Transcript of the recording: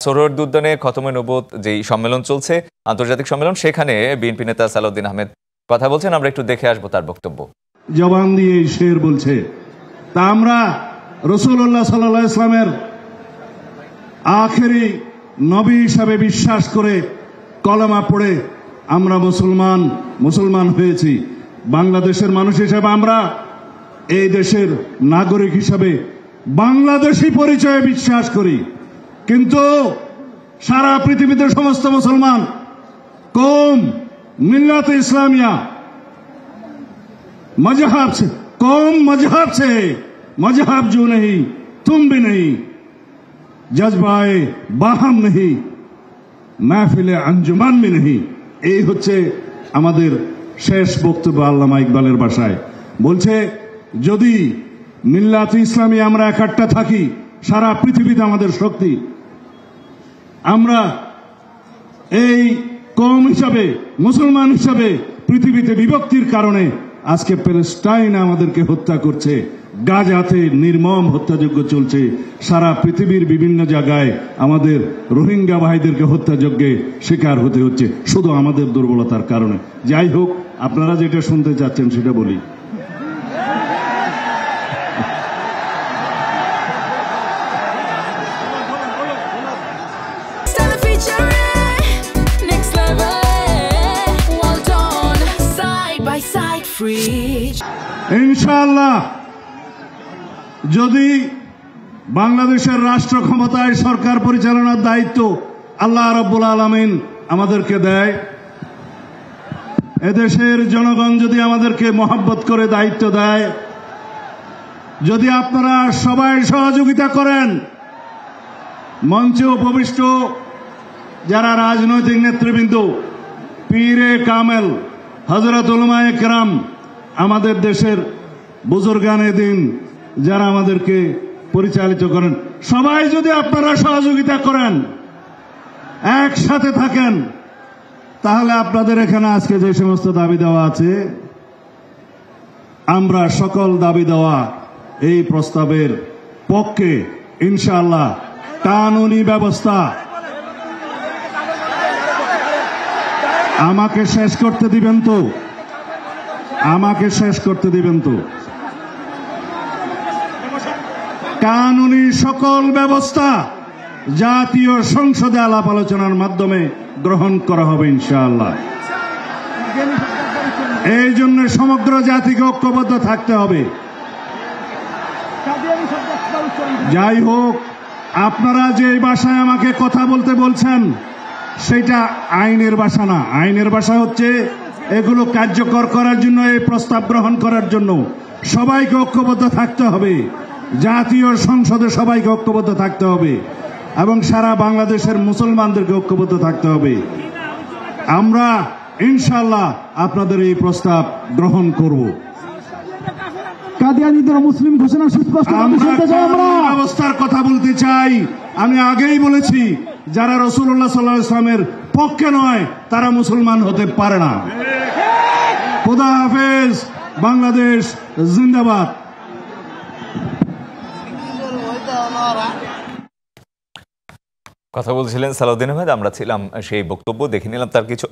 সোহরাওয়ার্দী উদ্যানে খতমে নবুয়ত যেই সম্মেলন চলছে, আন্তর্জাতিক সম্মেলন, সেখানে বিএনপি নেতা সালাউদ্দিন আহমেদ কথা বলছেন। আমরা একটু দেখে আসবো তার বক্তব্য। জবান দিয়ে শের বলছে, তা আমরা রাসূলুল্লাহ সাল্লাল্লাহু আলাইহি ওয়াসাল্লামের আখেরি নবী হিসাবে বিশ্বাস করে কলেমা পড়ে আমরা মুসলমান হয়েছি। বাংলাদেশের মানুষ হিসেবে আমরা এই দেশের নাগরিক হিসাবে বাংলাদেশি পরিচয়ে বিশ্বাস করি। কিন্তু সারা পৃথিবীতে সমস্ত মুসলমান কौम मिल्लत इस्लामिया मजहब से मजहब जो नहीं तुम भी नहीं, जज्बाए बाहम नहीं, महफिले अंजुमान भी नहीं। এই হচ্ছে আমাদের শেষ বক্তব্য। আল্লামা ইকবালের ভাষায় বলছে, যদি মিল্লাত ইসলামী আমরা একাট্টা থাকি, সারা পৃথিবীতে আমাদের শক্তি। আমরা এই কওম হিসাবে, মুসলমান হিসাবে পৃথিবীতে বিভক্তির কারণে আজকে প্যালেস্টাইন আমাদেরকে হত্যা করছে, গাজাতে নির্মম হত্যাযজ্ঞ চলছে, সারা পৃথিবীর বিভিন্ন জায়গায় আমাদের রোহিঙ্গা ভাইদেরকে হত্যাযজ্ঞে শিকার হতে হচ্ছে শুধু আমাদের দুর্বলতার কারণে। যাই হোক, আপনারা যেটা শুনতে চাচ্ছেন সেটা বলি। ইনশাআল্লাহ যদি বাংলাদেশের রাষ্ট্র ক্ষমতায় সরকার পরিচালনার দায়িত্ব আল্লাহ রাব্বুল আলামিন আমাদেরকে দেয়, এদেশের জনগণ যদি আমাদেরকে মহব্বত করে দায়িত্ব দেয়, যদি আপনারা সবাই সহযোগিতা করেন, মঞ্চে উপবিষ্ট যারা রাজনৈতিক নেতৃবৃন্দ, পীরে কামেল, হযরত উলামায়ে কেরাম, আমাদের দেশের বুজুর্গানে দিন যারা আমাদেরকে পরিচালিত করেন, সবাই যদি আপনারা সহযোগিতা করেন, একসাথে থাকেন, তাহলে আপনাদের এখানে আজকে যে সমস্ত দাবি দেওয়া আছে, আমরা সকল দাবি দেওয়া এই প্রস্তাবের পক্ষে ইনশাআল্লাহ। কানুনি ব্যবস্থা, আমাকে শেষ করতে দিবেন তো, কানুনি সকল ব্যবস্থা জাতীয় সংসদে আলাপ আলোচনার মাধ্যমে গ্রহণ করা হবে ইনশাআল্লাহ। এই জন্য সমগ্র জাতিকে ঐক্যবদ্ধ থাকতে হবে। যাই হোক, আপনারা যে ভাষায় আমাকে কথা বলতে বলছেন সেটা আইনের ভাষা না। আইনের ভাষা হচ্ছে এগুলো কার্যকর করার জন্য, এই প্রস্তাব গ্রহণ করার জন্য সবাইকে ঐক্যবদ্ধ থাকতে হবে, জাতীয় সংসদে সবাইকে ঐক্যবদ্ধ থাকতে হবে এবং সারা বাংলাদেশের মুসলমানদেরকে ঐক্যবদ্ধ থাকতে হবে। আমরা ইনশাআল্লাহ আপনাদের এই প্রস্তাব গ্রহণ করব। কাদিয়ানীদের মুসলিম ঘোষণা সুস্পষ্ট ব্যবস্থার কথা বলতে চাই। আমি আগেই বলেছি, যারা রাসূলুল্লাহ সাল্লাল্লাহু আলাইহি ওয়াসাল্লামের পক্ষে নয় তারা মুসলমান হতে পারে না। খোদা হাফেজ, বাংলাদেশ জিন্দাবাদ। কথা বলছিলেন সালাউদ্দিন আহমেদ। আমরা ছিলাম সেই বক্তব্য, দেখে নিলাম তার কিছু।